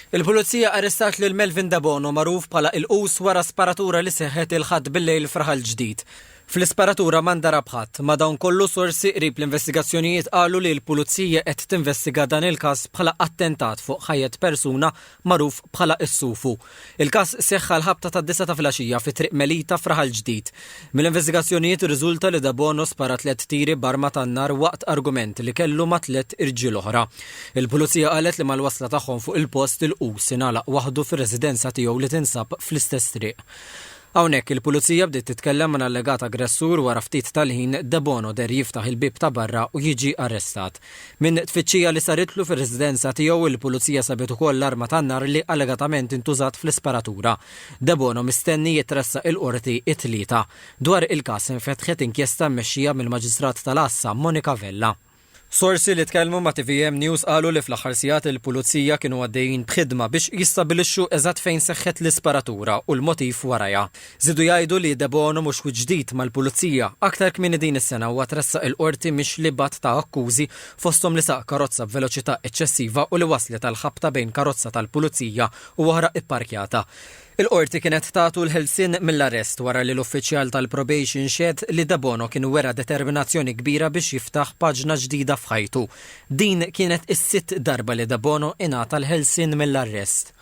Il-Pulizija arrestat lil Melvin Debono magħruf bħala il-qus wara sparatura li seħħet il-ħadd bil-lejl f'Raħal Ġdid. Fl-isparatura ma ndarab ħadd, madankollu sorsi qrib l-investigazzjonijiet qalu li l-Pulizija qed tinvestiga dan il-każ bħala attentat fuq ħajjet persuna magħruf bħala Issufu. Il-każ seħħa l-ħabta tad-9 ta' filgħaxija fi triq Melita f'Raħal Ġdid. Mill-investigazzjonijiet riżulta li Debono spara 3 tieri b'arma tan-nar waqt argument li kellu ma' 3 irġiel oħra. Il-Pulizija qalet li mal-wasla tagħhom fuq il-post il-qus ingħalaq waħdu fir-residenza tiegħu li tinsab fl-istess triq. Hawnhekk il-Pulizija bdiet titkellem ma' allegat aggressur wara ftit tal-ħin Debono der jiftaħ il-bib ta' barra u jiġi arrestat. Min tfittxija li saritlu fir-residenza tiegħu il-Pulizija sabet ukoll l-arma tan-nar li allegatament intużat fl-isparatura. Debono mistenni jitressaq il-qorti it-tlieta. Dwar il-każ infetħet inkjesta mmexxija mill-Maġistrat tal-Assa Monika Vella. Sorsi li tkellmu ma' TVM News qalu li fl-aħħar sigħat il-Pulizija kienu għaddejjin b'ħidma biex jistabilixxu eżatt fejn seħħet l-isparatura u l-motiv warajha. Żidu jgħidu li Debono mhux ġdid mal-Pulizija aktar kmieni din is-sena huwa tressaq il-qorti mhix li bat ta' akkużi fosthom li saq karozza b'veloċità eċċessiva u li waslet tal-ħabta bejn karozza tal-Pulizija u oħra ipparkjata. Il-qorti kienet tagħtu l-ħelsien mill-arrest wara li l-uffiċjal tal-probation xed li Debono kien wera determinazzjoni kbira biex jiftaħ paġna ġdida f'ħajtu. Din kienet is-sitt darba li Debono ingħata l-ħelsien mill-arrest.